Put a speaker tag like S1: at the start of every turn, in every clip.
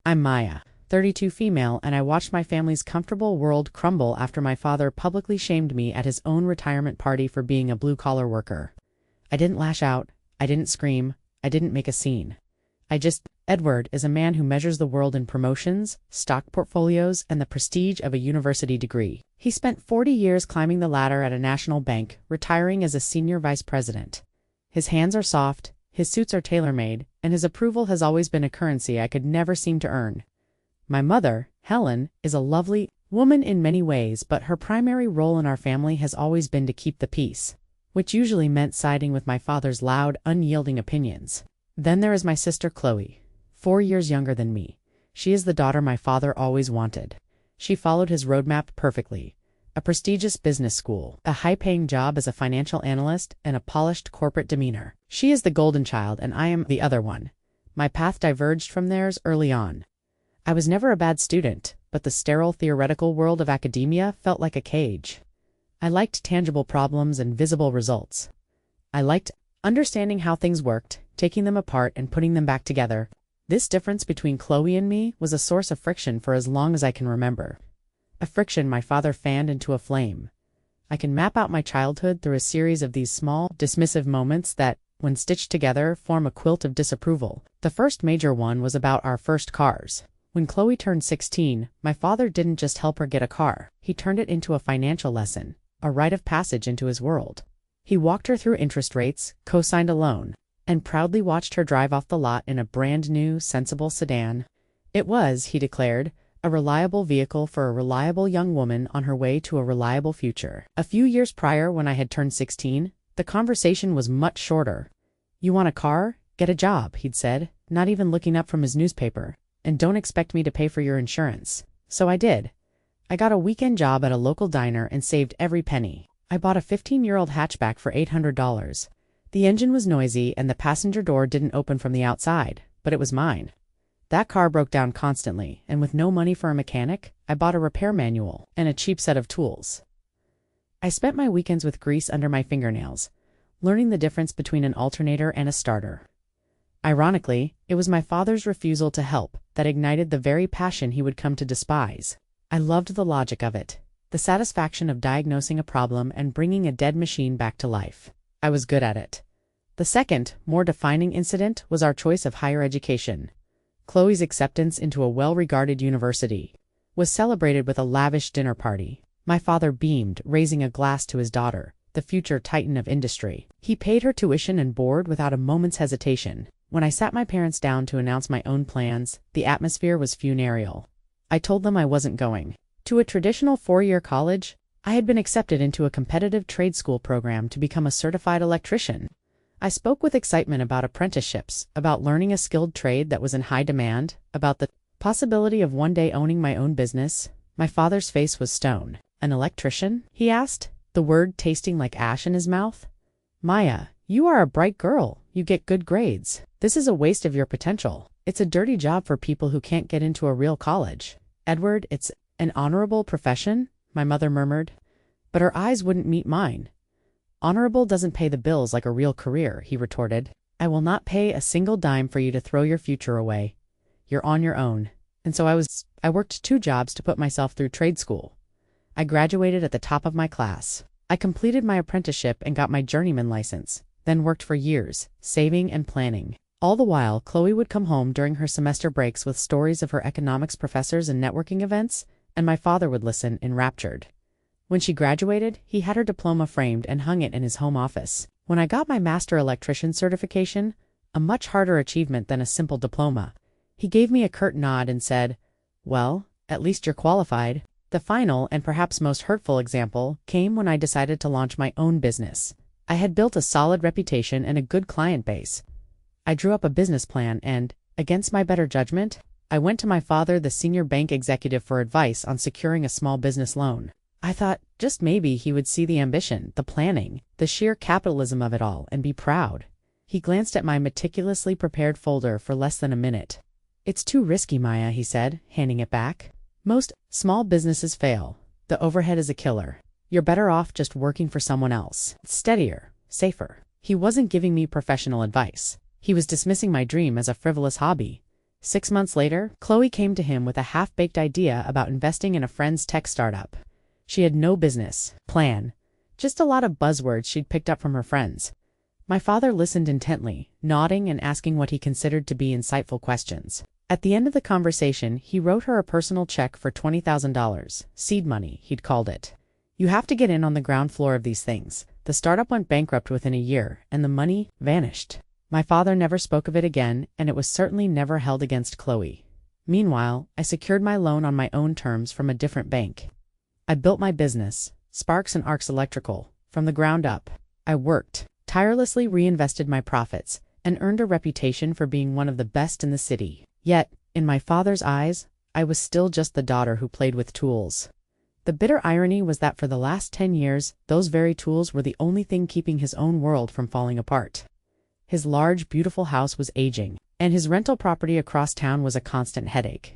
S1: I'm Maya, 32 female, and I watched my family's comfortable world crumble after my father publicly shamed me at his own retirement party for being a blue-collar worker. I didn't lash out, I didn't scream, I didn't make a scene. Edward is a man who measures the world in promotions, stock portfolios, and the prestige of a university degree. He spent 40 years climbing the ladder at a national bank, retiring as a senior vice president. His hands are soft, his suits are tailor-made, and his approval has always been a currency I could never seem to earn. My mother, Helen, is a lovely woman in many ways, but her primary role in our family has always been to keep the peace, which usually meant siding with my father's loud, unyielding opinions. Then there is my sister Chloe, 4 years younger than me. She is the daughter my father always wanted. She followed his roadmap perfectly. A prestigious business school, a high-paying job as a financial analyst, and a polished corporate demeanor. She is the golden child, and I am the other one. My path diverged from theirs early on. I was never a bad student, but the sterile theoretical world of academia felt like a cage. I liked tangible problems and visible results. I liked understanding how things worked, taking them apart and putting them back together. This difference between Chloe and me was a source of friction for as long as I can remember. A friction my father fanned into a flame. I can map out my childhood through a series of these small, dismissive moments that, when stitched together, form a quilt of disapproval. The first major one was about our first cars. When Chloe turned 16, my father didn't just help her get a car. He turned it into a financial lesson, a rite of passage into his world. He walked her through interest rates, co-signed a loan, and proudly watched her drive off the lot in a brand-new, sensible sedan. It was, he declared, a reliable vehicle for a reliable young woman on her way to a reliable future. A few years prior, when I had turned 16, the conversation was much shorter. "You want a car? Get a job," he'd said, not even looking up from his newspaper. "And don't expect me to pay for your insurance." So I did. I got a weekend job at a local diner and saved every penny. I bought a 15-year-old hatchback for $800. The engine was noisy and the passenger door didn't open from the outside, but it was mine. That car broke down constantly, and with no money for a mechanic, I bought a repair manual and a cheap set of tools. I spent my weekends with grease under my fingernails, learning the difference between an alternator and a starter. Ironically, it was my father's refusal to help that ignited the very passion he would come to despise. I loved the logic of it, the satisfaction of diagnosing a problem and bringing a dead machine back to life. I was good at it. The second, more defining incident was our choice of higher education. Chloe's acceptance into a well-regarded university was celebrated with a lavish dinner party. My father beamed, raising a glass to his daughter, the future titan of industry. He paid her tuition and board without a moment's hesitation. When I sat my parents down to announce my own plans, the atmosphere was funereal. I told them I wasn't going to a traditional 4-year college. I had been accepted into a competitive trade school program to become a certified electrician. I spoke with excitement about apprenticeships, about learning a skilled trade that was in high demand, about the possibility of one day owning my own business. My father's face was stone. "An electrician?" he asked, the word tasting like ash in his mouth. "Maya, you are a bright girl. You get good grades. This is a waste of your potential. It's a dirty job for people who can't get into a real college." "Edward, it's an honorable profession," my mother murmured, but her eyes wouldn't meet mine. "Honorable doesn't pay the bills like a real career," he retorted. "I will not pay a single dime for you to throw your future away. You're on your own." And so I worked 2 jobs to put myself through trade school. I graduated at the top of my class. I completed my apprenticeship and got my journeyman license, then worked for years, saving and planning. All the while, Chloe would come home during her semester breaks with stories of her economics professors and networking events, and my father would listen, enraptured. When she graduated, he had her diploma framed and hung it in his home office. When I got my master electrician certification, a much harder achievement than a simple diploma, he gave me a curt nod and said, "Well, at least you're qualified." The final and perhaps most hurtful example came when I decided to launch my own business. I had built a solid reputation and a good client base. I drew up a business plan and, against my better judgment, I went to my father, the senior bank executive, for advice on securing a small business loan. I thought, just maybe he would see the ambition, the planning, the sheer capitalism of it all, and be proud. He glanced at my meticulously prepared folder for less than a minute. "It's too risky, Maya," he said, handing it back. "Most small businesses fail. The overhead is a killer. You're better off just working for someone else. It's steadier, safer." He wasn't giving me professional advice. He was dismissing my dream as a frivolous hobby. 6 months later, Chloe came to him with a half-baked idea about investing in a friend's tech startup. She had no business plan, just a lot of buzzwords she'd picked up from her friends. My father listened intently, nodding and asking what he considered to be insightful questions. At the end of the conversation, he wrote her a personal check for $20,000, seed money, he'd called it. You have to get in on the ground floor of these things. The startup went bankrupt within a year, and the money vanished. My father never spoke of it again, and it was certainly never held against Chloe. Meanwhile, I secured my loan on my own terms from a different bank. I built my business, Sparks and Arcs Electrical, from the ground up. I worked, tirelessly reinvested my profits, and earned a reputation for being one of the best in the city. Yet, in my father's eyes, I was still just the daughter who played with tools. The bitter irony was that for the last 10 years, those very tools were the only thing keeping his own world from falling apart. His large, beautiful house was aging, and his rental property across town was a constant headache.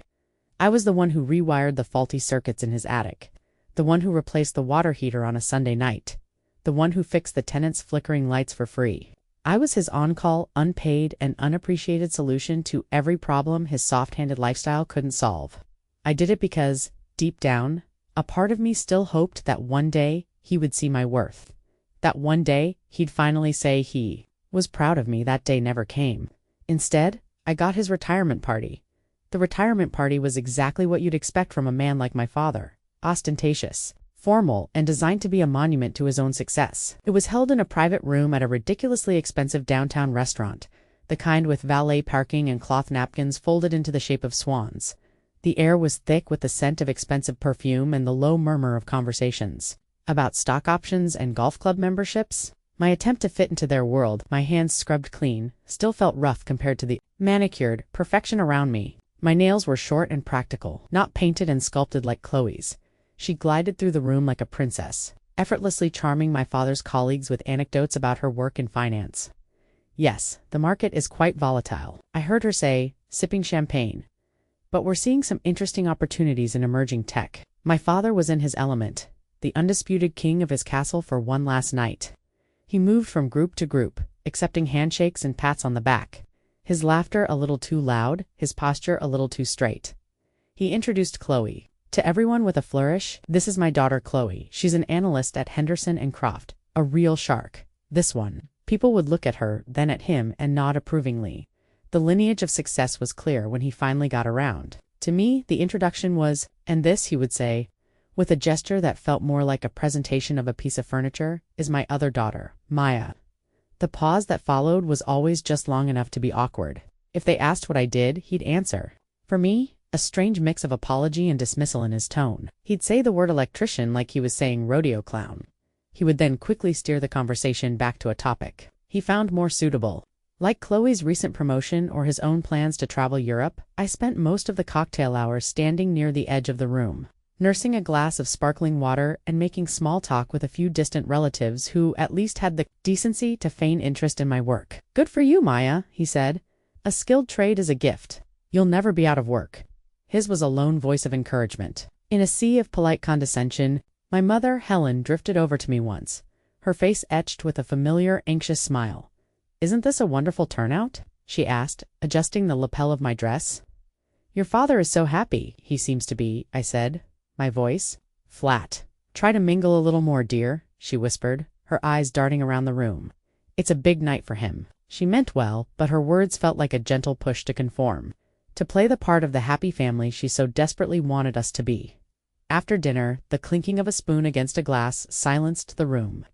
S1: I was the one who rewired the faulty circuits in his attic, the one who replaced the water heater on a Sunday night, the one who fixed the tenants' flickering lights for free. I was his on-call, unpaid, and unappreciated solution to every problem his soft-handed lifestyle couldn't solve. I did it because, deep down, a part of me still hoped that one day he would see my worth. That one day he'd finally say he was proud of me. That day never came. Instead, I got his retirement party. The retirement party was exactly what you'd expect from a man like my father. Ostentatious, formal, and designed to be a monument to his own success. It was held in a private room at a ridiculously expensive downtown restaurant, the kind with valet parking and cloth napkins folded into the shape of swans. The air was thick with the scent of expensive perfume and the low murmur of conversations about stock options and golf club memberships. My attempt to fit into their world, my hands scrubbed clean, still felt rough compared to the manicured perfection around me. My nails were short and practical, not painted and sculpted like Chloe's. She glided through the room like a princess, effortlessly charming my father's colleagues with anecdotes about her work in finance. Yes, the market is quite volatile, I heard her say, sipping champagne. But we're seeing some interesting opportunities in emerging tech. My father was in his element, the undisputed king of his castle for one last night. He moved from group to group, accepting handshakes and pats on the back. His laughter a little too loud, his posture a little too straight. He introduced Chloe. To everyone with a flourish, this is my daughter Chloe. She's an analyst at Henderson and Croft, a real shark. This one. People would look at her, then at him, and nod approvingly. The lineage of success was clear when he finally got around. To me, the introduction was, and this, he would say, with a gesture that felt more like a presentation of a piece of furniture, is my other daughter, Maya. The pause that followed was always just long enough to be awkward. If they asked what I did, he'd answer. For me, a strange mix of apology and dismissal in his tone. He'd say the word electrician like he was saying rodeo clown. He would then quickly steer the conversation back to a topic he found more suitable. Like Chloe's recent promotion or his own plans to travel Europe, I spent most of the cocktail hours standing near the edge of the room, nursing a glass of sparkling water and making small talk with a few distant relatives who at least had the decency to feign interest in my work. Good for you, Maya, he said. A skilled trade is a gift. You'll never be out of work. His was a lone voice of encouragement. In a sea of polite condescension, my mother, Helen, drifted over to me once, her face etched with a familiar, anxious smile. Isn't this a wonderful turnout? She asked, adjusting the lapel of my dress. Your father is so happy, he seems to be, I said, my voice flat. Try to mingle a little more, dear, she whispered, her eyes darting around the room. It's a big night for him. She meant well, but her words felt like a gentle push to conform, to play the part of the happy family she so desperately wanted us to be. After dinner, the clinking of a spoon against a glass silenced the room.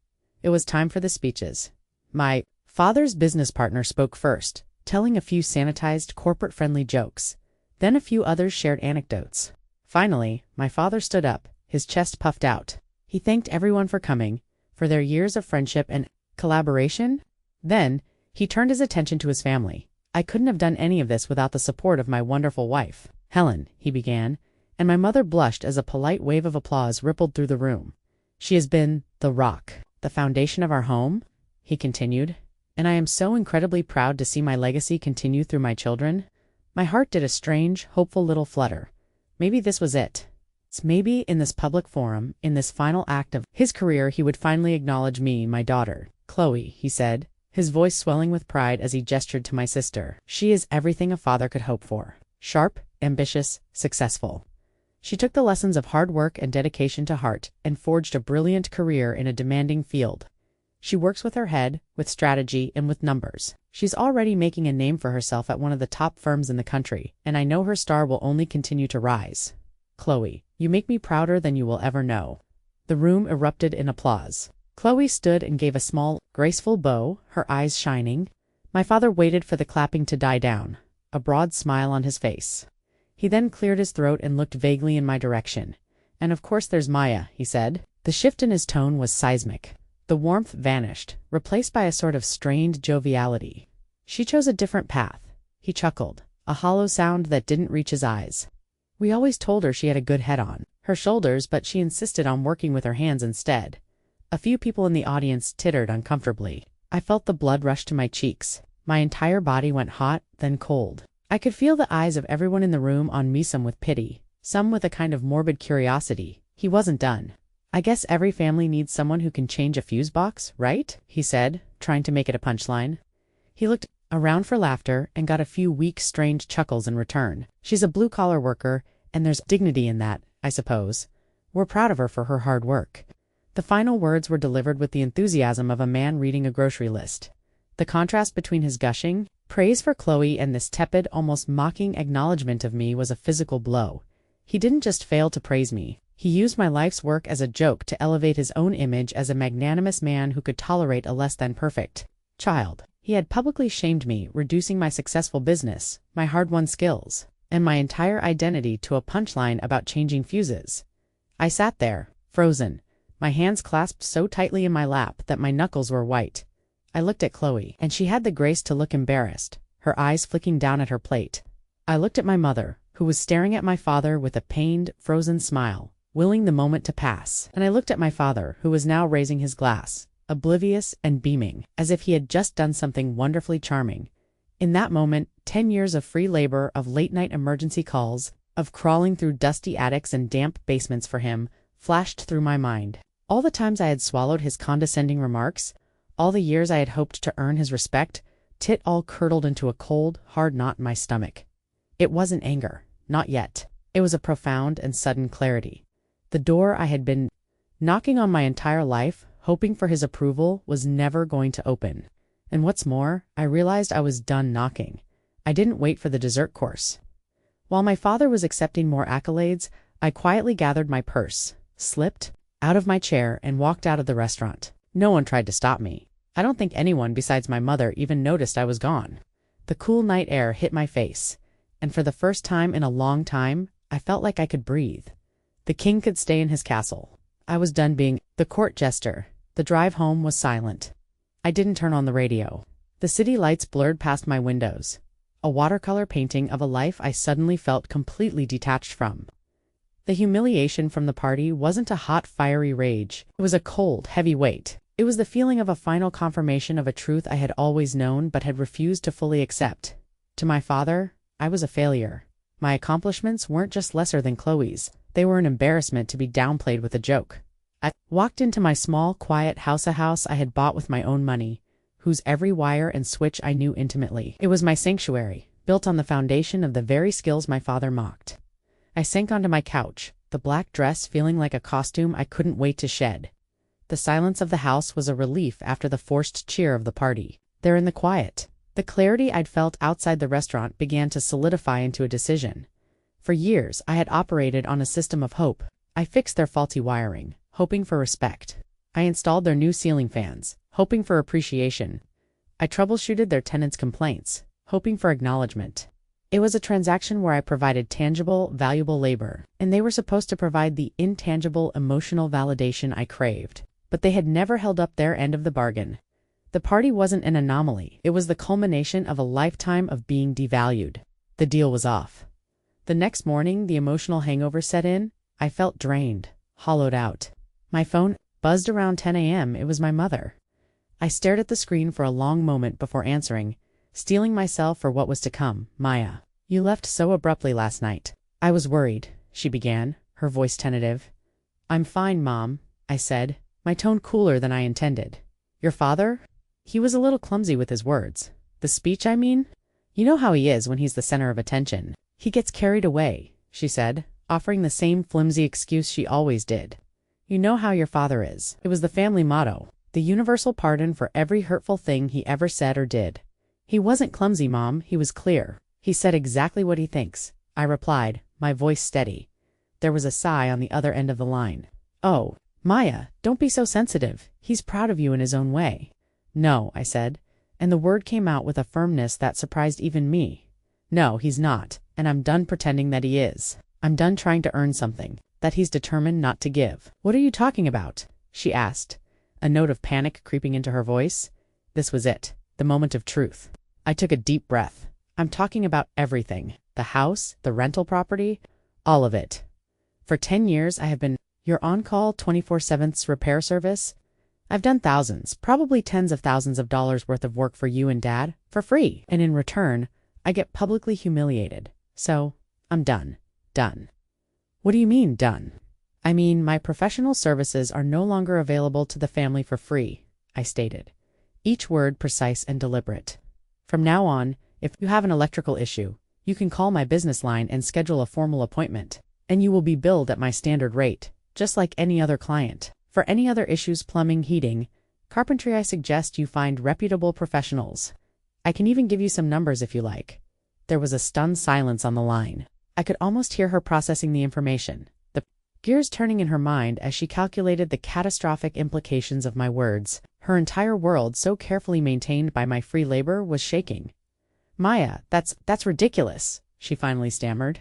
S1: It was time for the speeches. My father's business partner spoke first, telling a few sanitized, corporate-friendly jokes. Then a few others shared anecdotes. Finally, my father stood up, his chest puffed out. He thanked everyone for coming, for their years of friendship and collaboration. Then, he turned his attention to his family. I couldn't have done any of this without the support of my wonderful wife. Helen, he began, and my mother blushed as a polite wave of applause rippled through the room. She has been the rock, the foundation of our home, he continued, and I am so incredibly proud to see my legacy continue through my children. My heart did a strange, hopeful little flutter. Maybe this was it. Maybe in this public forum, in this final act of his career, he would finally acknowledge me, my daughter. Chloe, he said, his voice swelling with pride as he gestured to my sister. She is everything a father could hope for. sharp, ambitious, successful. She took the lessons of hard work and dedication to heart and forged a brilliant career in a demanding field. She works with her head, with strategy, and with numbers. She's already making a name for herself at one of the top firms in the country, and I know her star will only continue to rise. Chloe, you make me prouder than you will ever know. The room erupted in applause. Chloe stood and gave a small, graceful bow, her eyes shining. My father waited for the clapping to die down, a broad smile on his face. He then cleared his throat and looked vaguely in my direction. And of course there's Maya, he said. The shift in his tone was seismic. The warmth vanished, replaced by a sort of strained joviality. She chose a different path. He chuckled, a hollow sound that didn't reach his eyes. We always told her she had a good head on her shoulders, but she insisted on working with her hands instead. A few people in the audience tittered uncomfortably. I felt the blood rush to my cheeks. My entire body went hot, then cold. I could feel the eyes of everyone in the room on me, some with pity, some with a kind of morbid curiosity. He wasn't done. I guess every family needs someone who can change a fuse box, right? He said, trying to make it a punchline. He looked around for laughter and got a few weak, strained chuckles in return. She's a blue-collar worker, and there's dignity in that, I suppose. We're proud of her for her hard work. The final words were delivered with the enthusiasm of a man reading a grocery list. The contrast between his gushing praise for Chloe and this tepid, almost mocking acknowledgement of me was a physical blow. He didn't just fail to praise me. He used my life's work as a joke to elevate his own image as a magnanimous man who could tolerate a less than perfect child. He had publicly shamed me, reducing my successful business, my hard-won skills, and my entire identity to a punchline about changing fuses. I sat there, frozen, my hands clasped so tightly in my lap that my knuckles were white. I looked at Chloe, and she had the grace to look embarrassed, her eyes flicking down at her plate. I looked at my mother, who was staring at my father with a pained, frozen smile, willing the moment to pass. And I looked at my father, who was now raising his glass, oblivious and beaming, as if he had just done something wonderfully charming. In that moment, 10 years of free labor, of late-night emergency calls, of crawling through dusty attics and damp basements for him, flashed through my mind. All the times I had swallowed his condescending remarks, all the years I had hoped to earn his respect, it all curdled into a cold, hard knot in my stomach. It wasn't anger, not yet. It was a profound and sudden clarity. The door I had been knocking on my entire life, hoping for his approval, was never going to open. And what's more, I realized I was done knocking. I didn't wait for the dessert course. While my father was accepting more accolades, I quietly gathered my purse, slipped out of my chair, and walked out of the restaurant. No one tried to stop me. I don't think anyone besides my mother even noticed I was gone. The cool night air hit my face, and for the first time in a long time, I felt like I could breathe. The king could stay in his castle. I was done being the court jester. The drive home was silent. I didn't turn on the radio. The city lights blurred past my windows, a watercolor painting of a life I suddenly felt completely detached from. The humiliation from the party wasn't a hot, fiery rage. It was a cold, heavy weight. It was the feeling of a final confirmation of a truth I had always known but had refused to fully accept. To my father, I was a failure. My accomplishments weren't just lesser than Chloe's. They were an embarrassment to be downplayed with a joke. I walked into my small, quiet house, a house I had bought with my own money, whose every wire and switch I knew intimately. It was my sanctuary, built on the foundation of the very skills my father mocked. I sank onto my couch, the black dress feeling like a costume I couldn't wait to shed. The silence of the house was a relief after the forced cheer of the party. There in the quiet, the clarity I'd felt outside the restaurant began to solidify into a decision. For years, I had operated on a system of hope. I fixed their faulty wiring, hoping for respect. I installed their new ceiling fans, hoping for appreciation. I troubleshooted their tenants' complaints, hoping for acknowledgement. It was a transaction where I provided tangible, valuable labor, and they were supposed to provide the intangible, emotional validation I craved. But they had never held up their end of the bargain. The party wasn't an anomaly. It was the culmination of a lifetime of being devalued. The deal was off. The next morning, the emotional hangover set in. I felt drained, hollowed out. My phone buzzed around 10 a.m. It was my mother. I stared at the screen for a long moment before answering, steeling myself for what was to come. Maya, you left so abruptly last night. I was worried, she began, her voice tentative. I'm fine, Mom, I said, my tone cooler than I intended. Your father? He was a little clumsy with his words. The speech, I mean? You know how he is when he's the center of attention. He gets carried away, she said, offering the same flimsy excuse she always did. You know how your father is. It was the family motto, the universal pardon for every hurtful thing he ever said or did. He wasn't clumsy, Mom, he was clear. He said exactly what he thinks, I replied, my voice steady. There was a sigh on the other end of the line. Oh, Maya, don't be so sensitive. He's proud of you in his own way. No, I said, and the word came out with a firmness that surprised even me. No, he's not, and I'm done pretending that he is. I'm done trying to earn something that he's determined not to give. What are you talking about? She asked, a note of panic creeping into her voice. This was it, the moment of truth. I took a deep breath. I'm talking about everything. The house, the rental property, all of it. For 10 years, I have been your on-call 24/7 repair service. I've done thousands, probably tens of thousands of dollars worth of work for you and Dad, for free. And in return, I get publicly humiliated. So, I'm done. Done. What do you mean, done? I mean, my professional services are no longer available to the family for free, I stated, each word precise and deliberate. From now on, if you have an electrical issue, you can call my business line and schedule a formal appointment, and you will be billed at my standard rate, just like any other client. For any other issues, plumbing, heating, carpentry, I suggest you find reputable professionals. I can even give you some numbers if you like. There was a stunned silence on the line. I could almost hear her processing the information, the gears turning in her mind as she calculated the catastrophic implications of my words. Her entire world, so carefully maintained by my free labor, was shaking. Maya, that's ridiculous, she finally stammered.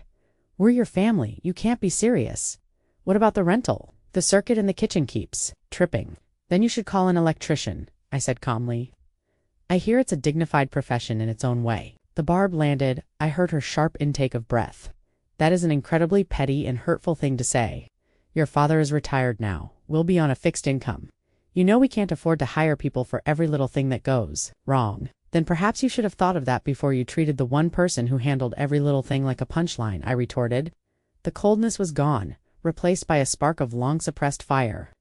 S1: We're your family. You can't be serious. What about the rental? The circuit in the kitchen keeps tripping. Then you should call an electrician, I said calmly. I hear it's a dignified profession in its own way. The barb landed. I heard her sharp intake of breath. That is an incredibly petty and hurtful thing to say. Your father is retired now. We'll be on a fixed income. You know we can't afford to hire people for every little thing that goes wrong. Then perhaps you should have thought of that before you treated the one person who handled every little thing like a punchline, I retorted. The coldness was gone, replaced by a spark of long-suppressed fire.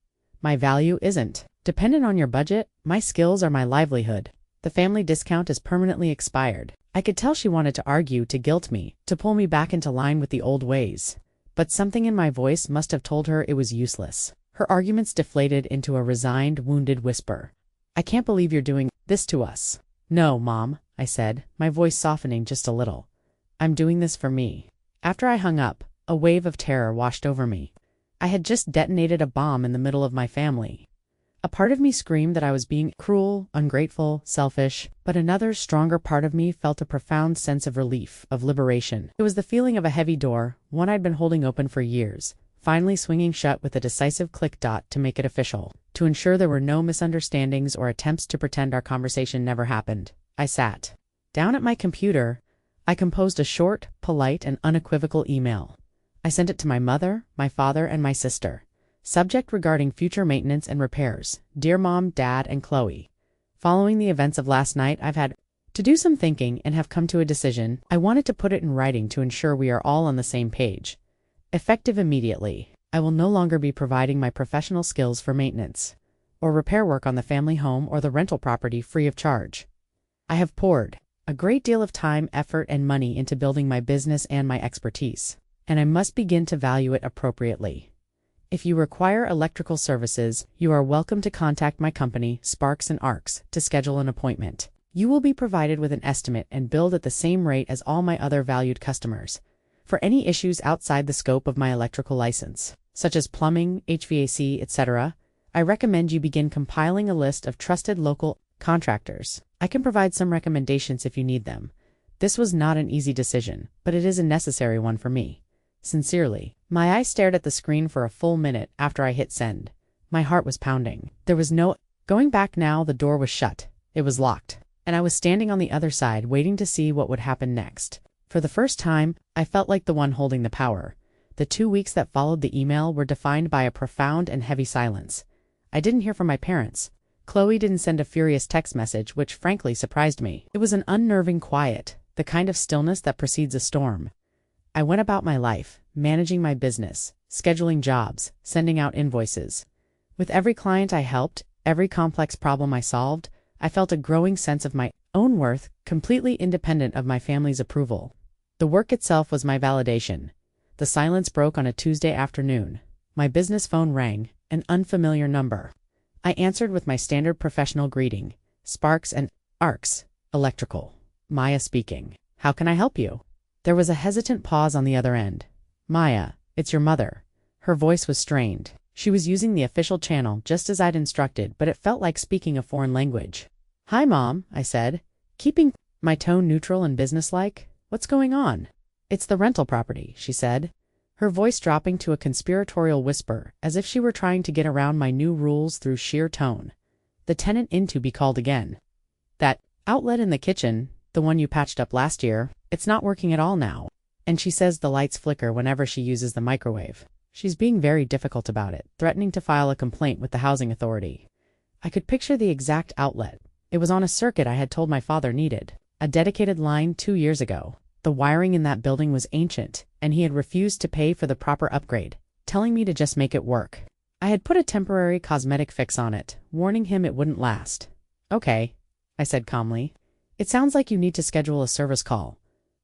S1: My value isn't dependent on your budget. My skills are my livelihood. The family discount is permanently expired. I could tell she wanted to argue, to guilt me, to pull me back into line with the old ways. But something in my voice must have told her it was useless. Her arguments deflated into a resigned, wounded whisper. I can't believe you're doing this to us. No, Mom, I said, my voice softening just a little. I'm doing this for me. After I hung up, a wave of terror washed over me. I had just detonated a bomb in the middle of my family. A part of me screamed that I was being cruel, ungrateful, selfish, but another, stronger part of me felt a profound sense of relief, of liberation. It was the feeling of a heavy door, one I'd been holding open for years, finally swinging shut with a decisive click dot to make it official, to ensure there were no misunderstandings or attempts to pretend our conversation never happened. I sat down at my computer. I composed a short, polite, and unequivocal email. I sent it to my mother, my father, and my sister. Subject regarding future maintenance and repairs. Dear Mom, Dad, and Chloe. Following the events of last night, I've had to do some thinking and have come to a decision. I wanted to put it in writing to ensure we are all on the same page. Effective immediately. I will no longer be providing my professional skills for maintenance or repair work on the family home or the rental property free of charge. I have poured a great deal of time, effort, and money into building my business and my expertise, and I must begin to value it appropriately. If you require electrical services, you are welcome to contact my company, Sparks and Arcs, to schedule an appointment. You will be provided with an estimate and billed at the same rate as all my other valued customers. For any issues outside the scope of my electrical license, such as plumbing, HVAC, etc., I recommend you begin compiling a list of trusted local contractors. I can provide some recommendations if you need them. This was not an easy decision, but it is a necessary one for me. Sincerely. My eyes stared at the screen for a full minute after I hit send. My heart was pounding. There was no going back now. The door was shut. It was locked. And I was standing on the other side waiting to see what would happen next. For the first time, I felt like the one holding the power. The 2 weeks that followed the email were defined by a profound and heavy silence. I didn't hear from my parents. Chloe didn't send a furious text message, which frankly surprised me. It was an unnerving quiet, the kind of stillness that precedes a storm. I went about my life, managing my business, scheduling jobs, sending out invoices. With every client I helped, every complex problem I solved, I felt a growing sense of my own worth, completely independent of my family's approval. The work itself was my validation. The silence broke on a Tuesday afternoon. My business phone rang, an unfamiliar number. I answered with my standard professional greeting, Sparks and Arcs, Electrical. Maya speaking. How can I help you? There was a hesitant pause on the other end. Maya, it's your mother. Her voice was strained. She was using the official channel just as I'd instructed, but it felt like speaking a foreign language. Hi, Mom, I said, keeping my tone neutral and businesslike. What's going on? It's the rental property, she said, her voice dropping to a conspiratorial whisper, as if she were trying to get around my new rules through sheer tone. The tenant in to be called again. That outlet in the kitchen, the one you patched up last year, it's not working at all now. And she says the lights flicker whenever she uses the microwave. She's being very difficult about it, threatening to file a complaint with the housing authority. I could picture the exact outlet. It was on a circuit I had told my father needed. A dedicated line 2 years ago. The wiring in that building was ancient, and he had refused to pay for the proper upgrade, telling me to just make it work. I had put a temporary cosmetic fix on it, warning him it wouldn't last. Okay, I said calmly. It sounds like you need to schedule a service call.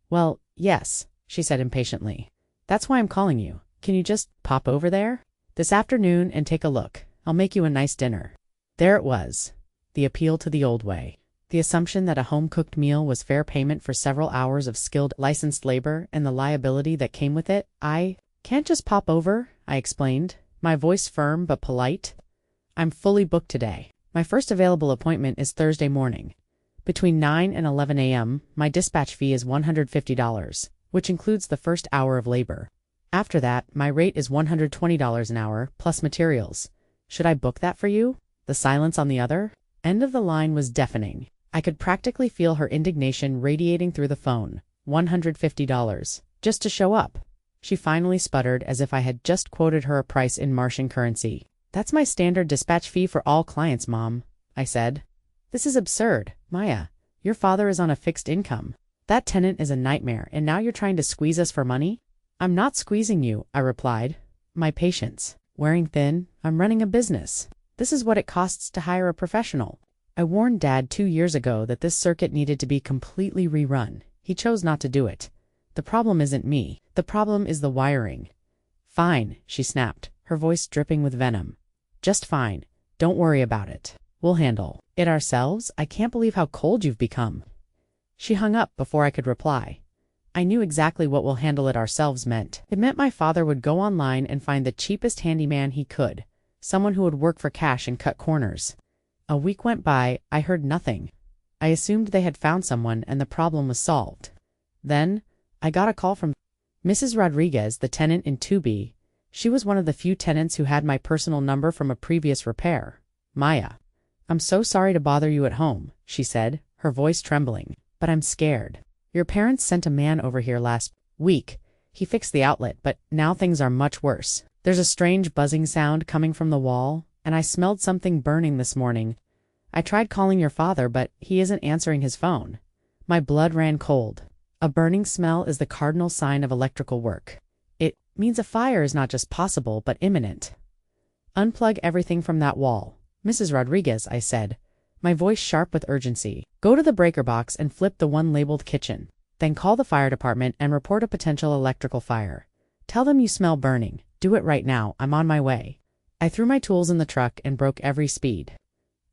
S1: Well, yes, she said impatiently. That's why I'm calling you. Can you just pop over there this afternoon and take a look? I'll make you a nice dinner. There it was. The appeal to the old way. The assumption that a home-cooked meal was fair payment for several hours of skilled licensed labor and the liability that came with it. I can't just pop over, I explained, my voice firm but polite. I'm fully booked today. My first available appointment is Thursday morning. Between 9 and 11 a.m., my dispatch fee is $150, which includes the first hour of labor. After that, my rate is $120 an hour, plus materials. Should I book that for you? The silence on the other end of the line was deafening. I could practically feel her indignation radiating through the phone. $150. Just to show up. She finally sputtered as if I had just quoted her a price in Martian currency. That's my standard dispatch fee for all clients, Mom, I said. This is absurd, Maya. Your father is on a fixed income. That tenant is a nightmare, and now you're trying to squeeze us for money? I'm not squeezing you, I replied. My patience. Wearing thin, I'm running a business. This is what it costs to hire a professional. I warned Dad 2 years ago that this circuit needed to be completely rerun. He chose not to do it. The problem isn't me. The problem is the wiring. Fine, she snapped, her voice dripping with venom. Just fine. Don't worry about it. We'll handle it ourselves. I can't believe how cold you've become. She hung up before I could reply. I knew exactly what "we'll handle it ourselves" meant. It meant my father would go online and find the cheapest handyman he could, someone who would work for cash and cut corners. A week went by, I heard nothing. I assumed they had found someone and the problem was solved. Then, I got a call from Mrs. Rodriguez, the tenant in 2B. She was one of the few tenants who had my personal number from a previous repair. Maya. I'm so sorry to bother you at home, she said, her voice trembling, but I'm scared. Your parents sent a man over here last week. He fixed the outlet, but now things are much worse. There's a strange buzzing sound coming from the wall, and I smelled something burning this morning. I tried calling your father, but he isn't answering his phone. My blood ran cold. A burning smell is the cardinal sign of electrical work. It means a fire is not just possible, but imminent. Unplug everything from that wall, Mrs. Rodriguez, I said, my voice sharp with urgency. Go to the breaker box and flip the one labeled kitchen. Then call the fire department and report a potential electrical fire. Tell them you smell burning. Do it right now. I'm on my way. I threw my tools in the truck and broke every speed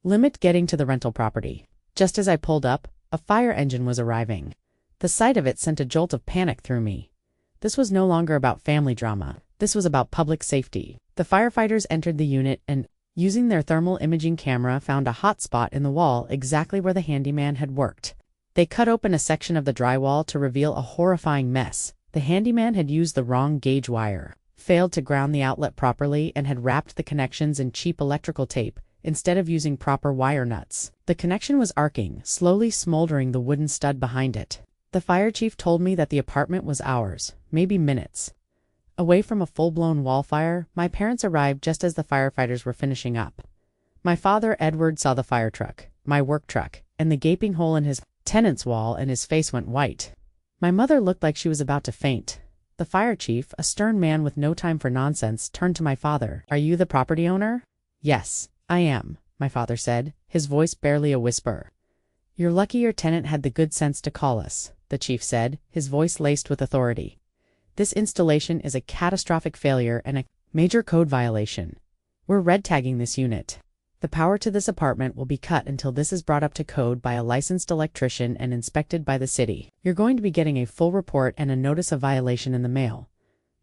S1: limit getting to the rental property. Just as I pulled up, a fire engine was arriving. The sight of it sent a jolt of panic through me. This was no longer about family drama. This was about public safety. The firefighters entered the unit and, using their thermal imaging camera, found a hot spot in the wall exactly where the handyman had worked. They cut open a section of the drywall to reveal a horrifying mess. The handyman had used the wrong gauge wire, failed to ground the outlet properly, and had wrapped the connections in cheap electrical tape instead of using proper wire nuts. The connection was arcing, slowly smoldering the wooden stud behind it. The fire chief told me that the apartment was hours, maybe minutes, away from a full-blown wall fire. My parents arrived just as the firefighters were finishing up. My father, Edward, saw the fire truck, my work truck, and the gaping hole in his tenant's wall, and his face went white. My mother looked like she was about to faint. The fire chief, a stern man with no time for nonsense, turned to my father. Are you the property owner? Yes, I am, my father said, his voice barely a whisper. "You're lucky your tenant had the good sense to call us," the chief said, his voice laced with authority. "This installation is a catastrophic failure and a major code violation. We're red tagging this unit. The power to this apartment will be cut until this is brought up to code by a licensed electrician and inspected by the city. You're going to be getting a full report and a notice of violation in the mail."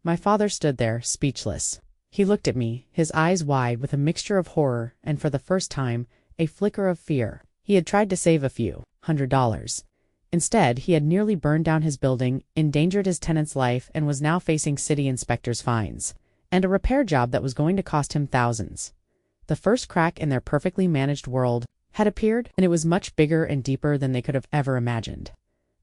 S1: My father stood there, speechless. He looked at me, his eyes wide with a mixture of horror and, for the first time, a flicker of fear. He had tried to save a few $100. Instead, he had nearly burned down his building, endangered his tenant's life, and was now facing city inspectors' fines, and a repair job that was going to cost him thousands. The first crack in their perfectly managed world had appeared, and it was much bigger and deeper than they could have ever imagined.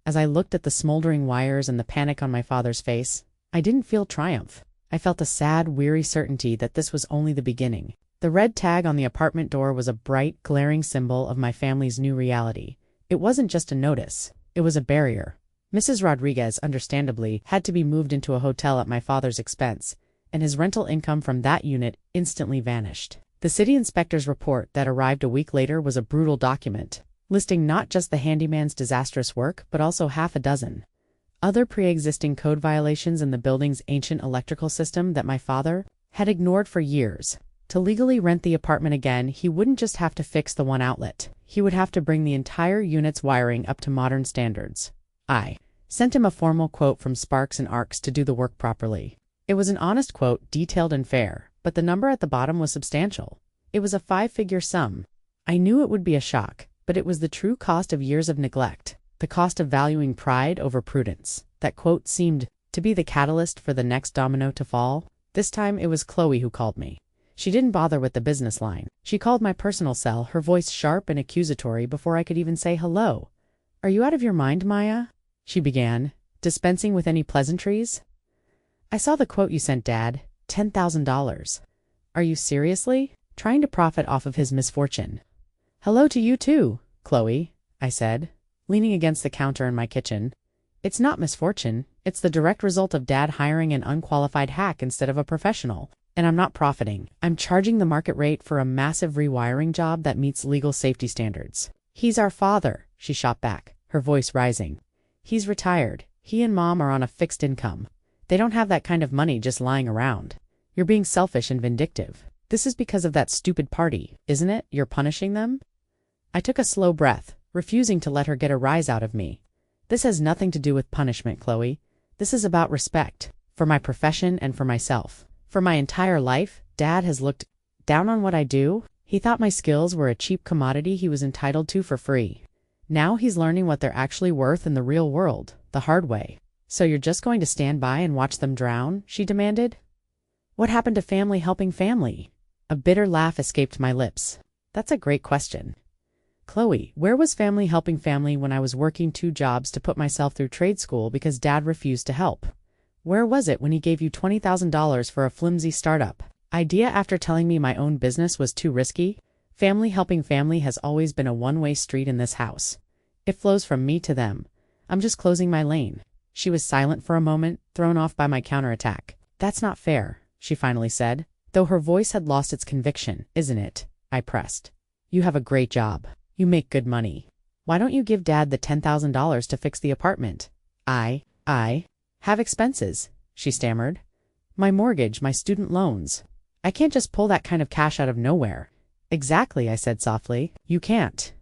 S1: As I looked at the smoldering wires and the panic on my father's face, I didn't feel triumph. I felt a sad, weary certainty that this was only the beginning. The red tag on the apartment door was a bright, glaring symbol of my family's new reality. It wasn't just a notice. It was a barrier. Mrs. Rodriguez, understandably, had to be moved into a hotel at my father's expense, and his rental income from that unit instantly vanished. The city inspector's report that arrived a week later was a brutal document, listing not just the handyman's disastrous work, but also half a dozen other pre-existing code violations in the building's ancient electrical system that my father had ignored for years. To legally rent the apartment again, he wouldn't just have to fix the one outlet. He would have to bring the entire unit's wiring up to modern standards. I sent him a formal quote from Sparks and Arcs to do the work properly. It was an honest quote, detailed and fair, but the number at the bottom was substantial. It was a 5-figure sum. I knew it would be a shock, but it was the true cost of years of neglect, the cost of valuing pride over prudence. That quote seemed to be the catalyst for the next domino to fall. This time it was Chloe who called me. She didn't bother with the business line. She called my personal cell, her voice sharp and accusatory before I could even say hello. "Are you out of your mind, Maya?" she began, dispensing with any pleasantries. "I saw the quote you sent, Dad. $10,000. Are you seriously trying to profit off of his misfortune?" "Hello to you too, Chloe," I said, leaning against the counter in my kitchen. "It's not misfortune. It's the direct result of Dad hiring an unqualified hack instead of a professional. And I'm not profiting. I'm charging the market rate for a massive rewiring job that meets legal safety standards. He's our father," she shot back, her voice rising. "He's retired. He and Mom are on a fixed income. They don't have that kind of money just lying around. You're being selfish and vindictive. This is because of that stupid party, isn't it? You're punishing them?" I took a slow breath, refusing to let her get a rise out of me. "This has nothing to do with punishment, Chloe. This is about respect, for my profession and for myself. For my entire life, Dad has looked down on what I do. He thought my skills were a cheap commodity he was entitled to for free. Now he's learning what they're actually worth in the real world, the hard way. So you're just going to stand by and watch them drown?" she demanded. "What happened to family helping family?" A bitter laugh escaped my lips. "That's a great question. Chloe, where was family helping family when I was working 2 jobs to put myself through trade school because Dad refused to help? Where was it when he gave you $20,000 for a flimsy startup idea after telling me my own business was too risky? Family helping family has always been a one-way street in this house. It flows from me to them. I'm just closing my lane." She was silent for a moment, thrown off by my counterattack. "That's not fair," she finally said, though her voice had lost its conviction. "Isn't it?" I pressed. "You have a great job. You make good money. Why don't you give Dad the $10,000 to fix the apartment?" I have expenses," she stammered. "My mortgage, my student loans. I can't just pull that kind of cash out of nowhere." "Exactly," I said softly. "You can't.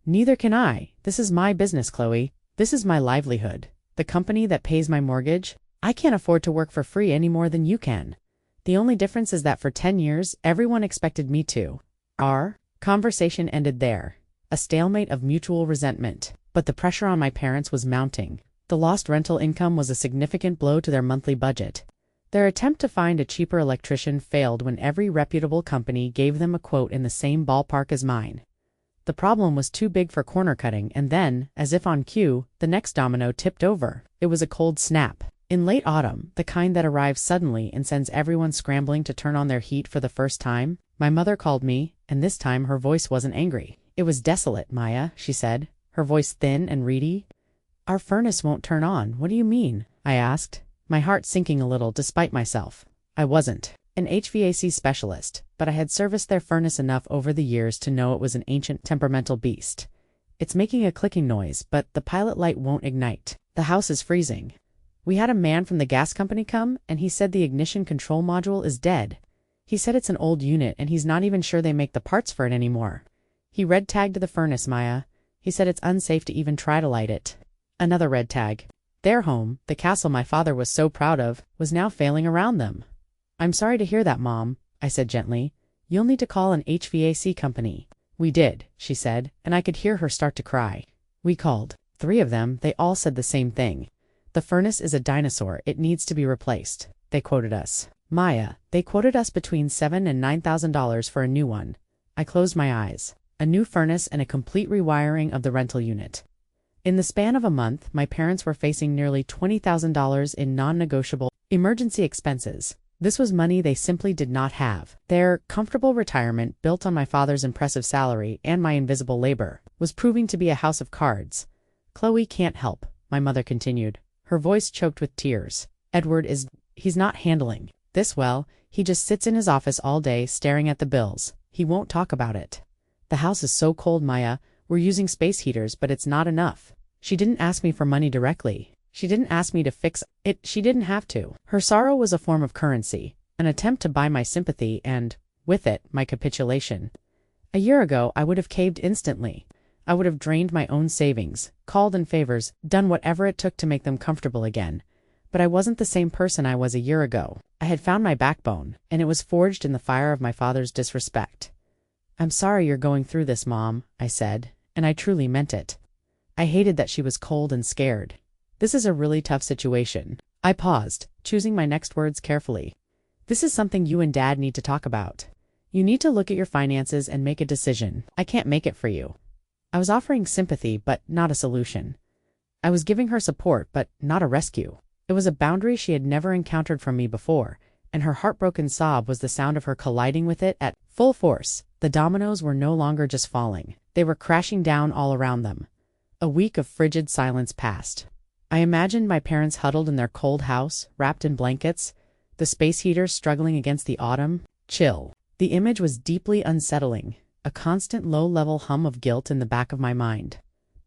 S1: Neither can I. This is my business, Chloe. This is my livelihood. The company that pays my mortgage. I can't afford to work for free any more than you can. The only difference is that for 10 years, everyone expected me to." Our conversation ended there. A stalemate of mutual resentment. But the pressure on my parents was mounting. The lost rental income was a significant blow to their monthly budget. Their attempt to find a cheaper electrician failed when every reputable company gave them a quote in the same ballpark as mine. The problem was too big for corner cutting, and then, as if on cue, the next domino tipped over. It was a cold snap. In late autumn, the kind that arrives suddenly and sends everyone scrambling to turn on their heat for the first time, my mother called me, and this time her voice wasn't angry. "It was desolate, Maya," she said, her voice thin and reedy. "Our furnace won't turn on. What do you mean?" I asked, my heart sinking a little despite myself. I wasn't an HVAC specialist, but I had serviced their furnace enough over the years to know it was an ancient, temperamental beast. It's making a clicking noise, but the pilot light won't ignite. The house is freezing. We had a man from the gas company come, and he said the ignition control module is dead. He said it's an old unit, and he's not even sure they make the parts for it anymore. He red tagged the furnace, Maya. He said it's unsafe to even try to light it. Another red tag. Their home, the castle my father was so proud of, was now failing around them. I'm sorry to hear that, Mom, I said gently. You'll need to call an HVAC company. We did, she said, and I could hear her start to cry. We called. 3 of them, they all said the same thing. The furnace is a dinosaur, it needs to be replaced. They quoted us. Maya, they quoted us between $7,000 and $9,000 for a new one. I closed my eyes. A new furnace and a complete rewiring of the rental unit. In the span of a month, my parents were facing nearly $20,000 in non-negotiable emergency expenses. This was money they simply did not have. Their comfortable retirement, built on my father's impressive salary and my invisible labor, was proving to be a house of cards. Chloe can't help, my mother continued, her voice choked with tears. He's not handling this well. He just sits in his office all day staring at the bills. He won't talk about it. The house is so cold, Maya. We're using space heaters, but it's not enough. She didn't ask me for money directly. She didn't ask me to fix it. She didn't have to. Her sorrow was a form of currency, an attempt to buy my sympathy and, with it, my capitulation. A year ago, I would have caved instantly. I would have drained my own savings, called in favors, done whatever it took to make them comfortable again. But I wasn't the same person I was a year ago. I had found my backbone, and it was forged in the fire of my father's disrespect. I'm sorry you're going through this, Mom, I said, and I truly meant it. I hated that she was cold and scared. This is a really tough situation. I paused, choosing my next words carefully. This is something you and Dad need to talk about. You need to look at your finances and make a decision. I can't make it for you. I was offering sympathy, but not a solution. I was giving her support, but not a rescue. It was a boundary she had never encountered from me before, and her heartbroken sob was the sound of her colliding with it at full force. The dominoes were no longer just falling. They were crashing down all around them. A week of frigid silence passed. I imagined my parents huddled in their cold house, wrapped in blankets, the space heaters struggling against the autumn chill. The image was deeply unsettling, a constant low-level hum of guilt in the back of my mind.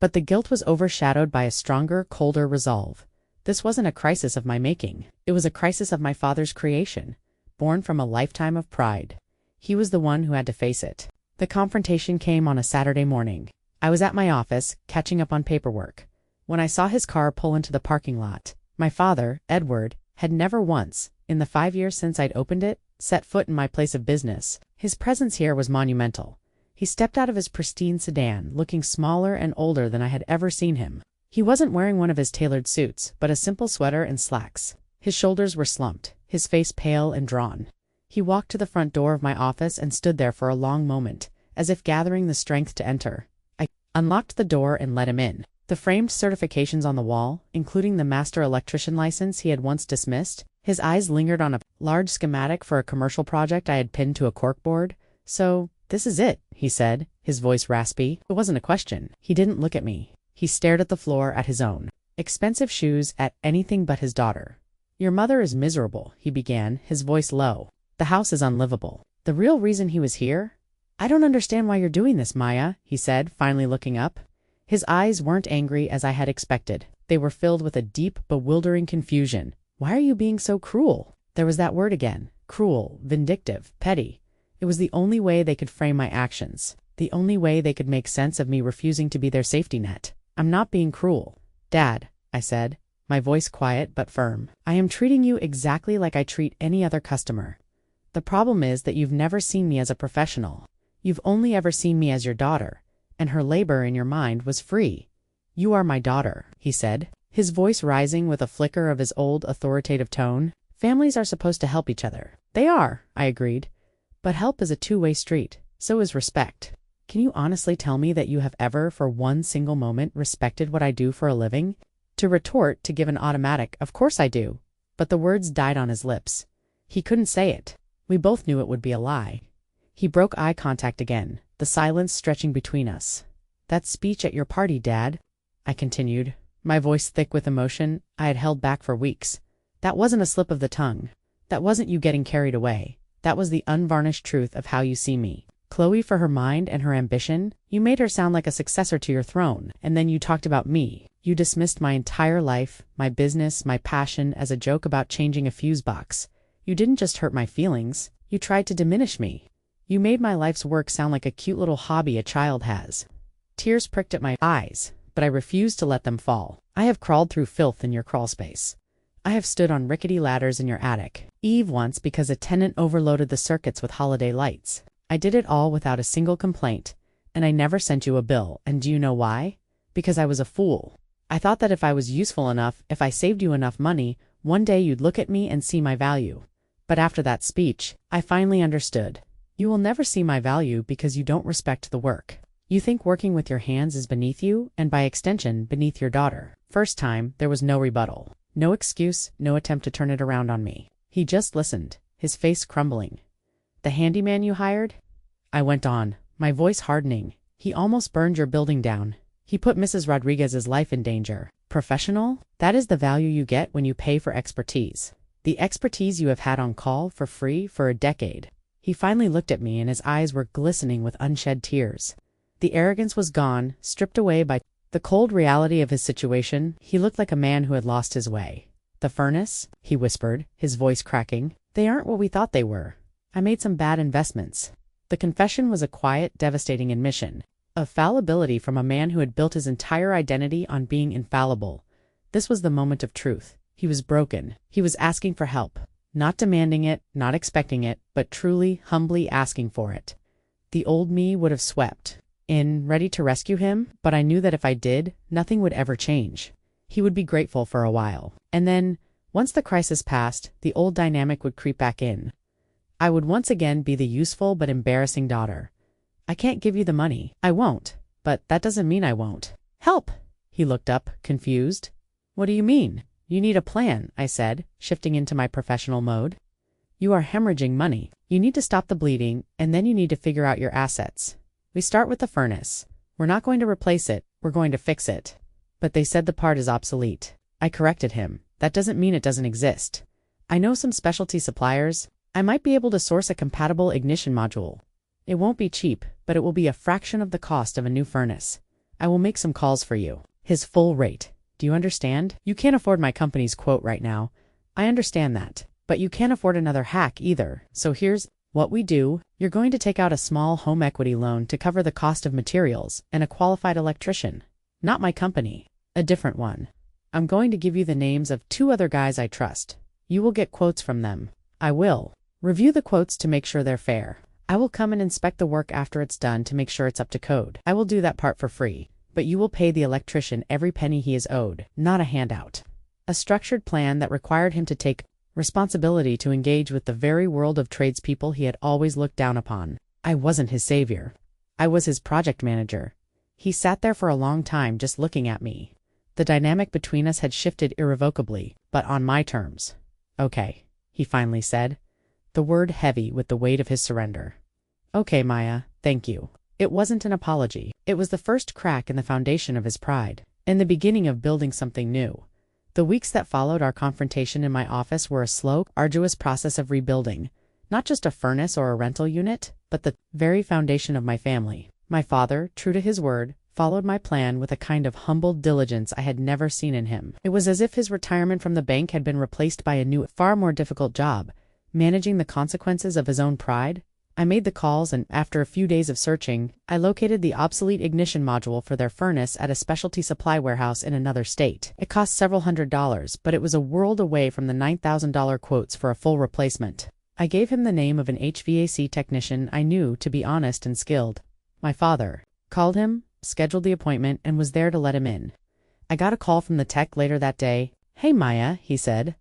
S1: But the guilt was overshadowed by a stronger, colder resolve. This wasn't a crisis of my making. It was a crisis of my father's creation, born from a lifetime of pride. He was the one who had to face it. The confrontation came on a Saturday morning. I was at my office, catching up on paperwork, when I saw his car pull into the parking lot. My father, Edward, had never once, in the 5 years since I'd opened it, set foot in my place of business. His presence here was monumental. He stepped out of his pristine sedan, looking smaller and older than I had ever seen him. He wasn't wearing one of his tailored suits, but a simple sweater and slacks. His shoulders were slumped, his face pale and drawn. He walked to the front door of my office and stood there for a long moment, as if gathering the strength to enter. I unlocked the door and let him in. The framed certifications on the wall, including the master electrician license he had once dismissed, his eyes lingered on a large schematic for a commercial project I had pinned to a corkboard. So, this is it, he said, his voice raspy. It wasn't a question. He didn't look at me. He stared at the floor, at his own expensive shoes, at anything but his daughter. Your mother is miserable, he began, his voice low. The house is unlivable. The real reason he was here? I don't understand why you're doing this, Maya, he said, finally looking up. His eyes weren't angry as I had expected. They were filled with a deep, bewildering confusion. Why are you being so cruel? There was that word again. Cruel, vindictive, petty. It was the only way they could frame my actions. The only way they could make sense of me refusing to be their safety net. I'm not being cruel. Dad, I said, my voice quiet but firm. I am treating you exactly like I treat any other customer. The problem is that you've never seen me as a professional. You've only ever seen me as your daughter, and her labor in your mind was free. You are my daughter, he said, his voice rising with a flicker of his old authoritative tone. Families are supposed to help each other. They are, I agreed. But help is a two-way street. So is respect. Can you honestly tell me that you have ever, for one single moment, respected what I do for a living? To retort, to give an automatic, of course I do. But the words died on his lips. He couldn't say it. We both knew it would be a lie. He broke eye contact again, the silence stretching between us. That speech at your party, Dad, I continued, my voice thick with emotion I had held back for weeks. That wasn't a slip of the tongue. That wasn't you getting carried away. That was the unvarnished truth of how you see me. Chloe for her mind and her ambition. You made her sound like a successor to your throne, and then you talked about me. You dismissed my entire life, my business, my passion as a joke about changing a fuse box. You didn't just hurt my feelings, you tried to diminish me. You made my life's work sound like a cute little hobby a child has. Tears pricked at my eyes, but I refused to let them fall. I have crawled through filth in your crawlspace. I have stood on rickety ladders in your attic. Eve once because a tenant overloaded the circuits with holiday lights. I did it all without a single complaint, and I never sent you a bill, and do you know why? Because I was a fool. I thought that if I was useful enough, if I saved you enough money, one day you'd look at me and see my value. But after that speech, I finally understood. You will never see my value because you don't respect the work. You think working with your hands is beneath you, and by extension, beneath your daughter. First time, there was no rebuttal. No excuse, no attempt to turn it around on me. He just listened, his face crumbling. The handyman you hired? I went on, my voice hardening. He almost burned your building down. He put Mrs. Rodriguez's life in danger. Professional? That is the value you get when you pay for expertise. The expertise you have had on call for free for a decade. He finally looked at me and his eyes were glistening with unshed tears. The arrogance was gone, stripped away by the cold reality of his situation. He looked like a man who had lost his way. The furnace? He whispered, his voice cracking. They aren't what we thought they were. I made some bad investments. The confession was a quiet, devastating admission of fallibility from a man who had built his entire identity on being infallible. This was the moment of truth. He was broken. He was asking for help. Not demanding it, not expecting it, but truly, humbly asking for it. The old me would have swept in, ready to rescue him, but I knew that if I did, nothing would ever change. He would be grateful for a while. And then, once the crisis passed, the old dynamic would creep back in. I would once again be the useful but embarrassing daughter. I can't give you the money. I won't. But that doesn't mean I won't. Help! He looked up, confused. What do you mean? You need a plan, I said, shifting into my professional mode. You are hemorrhaging money. You need to stop the bleeding, and then you need to figure out your assets. We start with the furnace. We're not going to replace it, we're going to fix it. But they said the part is obsolete. I corrected him. That doesn't mean it doesn't exist. I know some specialty suppliers. I might be able to source a compatible ignition module. It won't be cheap, but it will be a fraction of the cost of a new furnace. I will make some calls for you. His full rate. Do you understand? You can't afford my company's quote right now. I understand that. But you can't afford another hack either. So here's what we do. You're going to take out a small home equity loan to cover the cost of materials and a qualified electrician. Not my company. A different one. I'm going to give you the names of 2 other guys I trust. You will get quotes from them. I will review the quotes to make sure they're fair. I will come and inspect the work after it's done to make sure it's up to code. I will do that part for free. But you will pay the electrician every penny he is owed, not a handout. A structured plan that required him to take responsibility to engage with the very world of tradespeople he had always looked down upon. I wasn't his savior. I was his project manager. He sat there for a long time just looking at me. The dynamic between us had shifted irrevocably, but on my terms. Okay, he finally said, the word heavy with the weight of his surrender. Okay, Maya, thank you. It wasn't an apology. It was the first crack in the foundation of his pride, and the beginning of building something new. The weeks that followed our confrontation in my office were a slow, arduous process of rebuilding, not just a furnace or a rental unit, but the very foundation of my family. My father, true to his word, followed my plan with a kind of humbled diligence I had never seen in him. It was as if his retirement from the bank had been replaced by a new, far more difficult job, managing the consequences of his own pride. I made the calls and, after a few days of searching, I located the obsolete ignition module for their furnace at a specialty supply warehouse in another state. It cost several $100s, but it was a world away from the $9,000 quotes for a full replacement. I gave him the name of an HVAC technician I knew to be honest and skilled. My father called him, scheduled the appointment, and was there to let him in. I got a call from the tech later that day. Hey Maya, he said.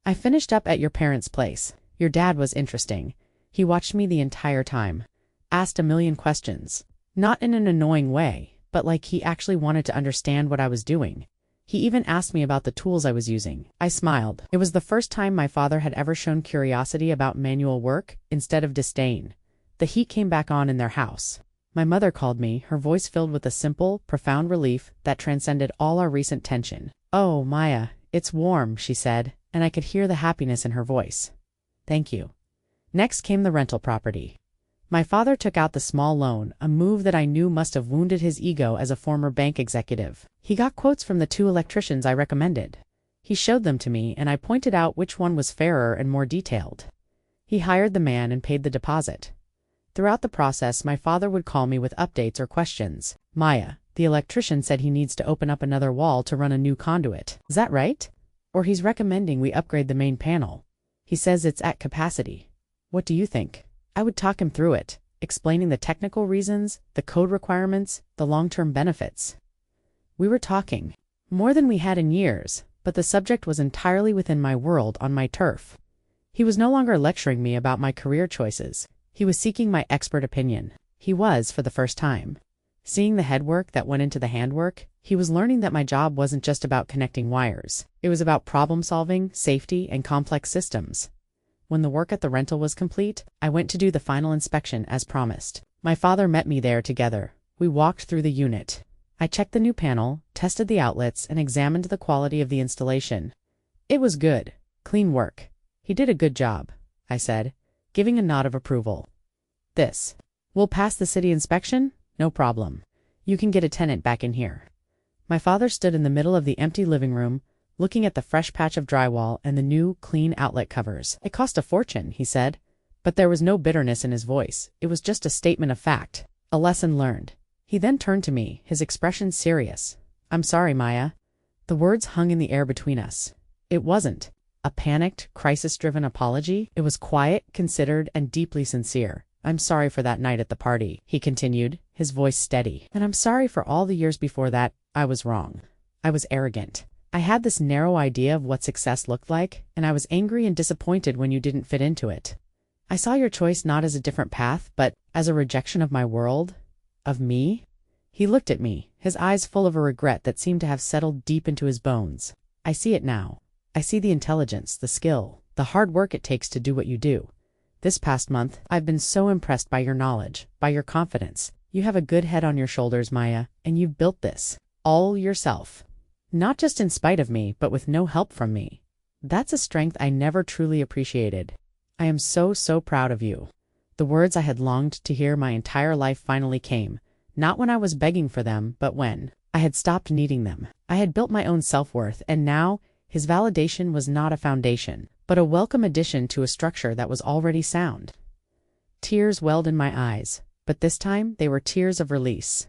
S1: I finished up at your parents' place. Your dad was interesting. He watched me the entire time. Asked a million questions. Not in an annoying way, but like he actually wanted to understand what I was doing. He even asked me about the tools I was using. I smiled. It was the first time my father had ever shown curiosity about manual work instead of disdain. The heat came back on in their house. My mother called me, her voice filled with a simple, profound relief that transcended all our recent tension. Oh, Maya, it's warm, she said, and I could hear the happiness in her voice. Thank you. Next came the rental property. My father took out the small loan, a move that I knew must have wounded his ego as a former bank executive. He got quotes from the 2 electricians I recommended. He showed them to me, and I pointed out which one was fairer and more detailed. He hired the man and paid the deposit. Throughout the process, my father would call me with updates or questions. "Maya, the electrician said he needs to open up another wall to run a new conduit. Is that right? Or he's recommending we upgrade the main panel. He says it's at capacity. What do you think?" I would talk him through it, explaining the technical reasons, the code requirements, the long-term benefits. We were talking. More than we had in years, but the subject was entirely within my world, on my turf. He was no longer lecturing me about my career choices. He was seeking my expert opinion. He was, for the first time, seeing the headwork that went into the handwork. He was learning that my job wasn't just about connecting wires. It was about problem-solving, safety, and complex systems. When the work at the rental was complete, I went to do the final inspection as promised. My father met me there together. We walked through the unit. I checked the new panel, tested the outlets, and examined the quality of the installation. It was good. Clean work. He did a good job, I said, giving a nod of approval. "This will pass the city inspection? No problem. You can get a tenant back in here." My father stood in the middle of the empty living room, looking at the fresh patch of drywall and the new, clean outlet covers. "It cost a fortune," he said, but there was no bitterness in his voice. It was just a statement of fact, a lesson learned. He then turned to me, his expression serious. "I'm sorry, Maya." The words hung in the air between us. It wasn't a panicked, crisis-driven apology. It was quiet, considered, and deeply sincere. "I'm sorry for that night at the party," he continued, his voice steady. "And I'm sorry for all the years before that. I was wrong. I was arrogant. I had this narrow idea of what success looked like, and I was angry and disappointed when you didn't fit into it. I saw your choice not as a different path, but as a rejection of my world, of me." He looked at me, his eyes full of a regret that seemed to have settled deep into his bones. "I see it now. I see the intelligence, the skill, the hard work it takes to do what you do. This past month, I've been so impressed by your knowledge, by your confidence. You have a good head on your shoulders, Maya, and you've built this all yourself. Not just in spite of me, but with no help from me. That's a strength I never truly appreciated. I am so proud of you." The words I had longed to hear my entire life finally came, not when I was begging for them, but when I had stopped needing them. I had built my own self-worth, and now his validation was not a foundation, but a welcome addition to a structure that was already sound. Tears welled in my eyes, but this time they were tears of release.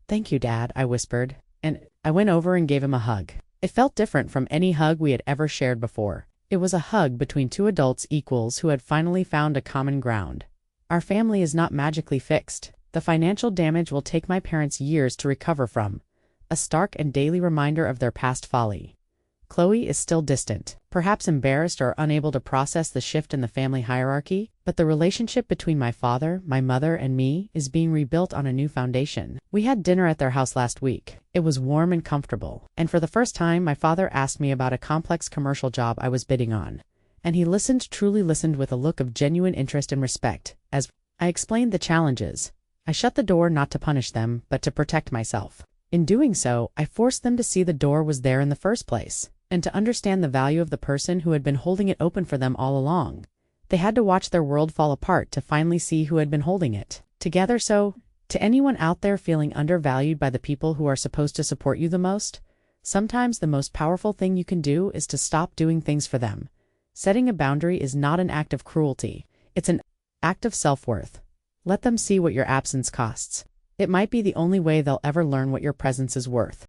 S1: "Thank you, Dad," I whispered, and I went over and gave him a hug. It felt different from any hug we had ever shared before. It was a hug between 2 adults equals who had finally found a common ground. Our family is not magically fixed. The financial damage will take my parents years to recover from, a stark and daily reminder of their past folly. Chloe is still distant, perhaps embarrassed or unable to process the shift in the family hierarchy, but the relationship between my father, my mother, and me is being rebuilt on a new foundation. We had dinner at their house last week. It was warm and comfortable, and for the first time my father asked me about a complex commercial job I was bidding on, and he truly listened with a look of genuine interest and respect. As I explained the challenges, I shut the door not to punish them, but to protect myself. In doing so, I forced them to see the door was there in the first place, and to understand the value of the person who had been holding it open for them all along. They had to watch their world fall apart to finally see who had been holding it together. So, to anyone out there feeling undervalued by the people who are supposed to support you the most, sometimes the most powerful thing you can do is to stop doing things for them. Setting a boundary is not an act of cruelty. It's an act of self-worth. Let them see what your absence costs. It might be the only way they'll ever learn what your presence is worth.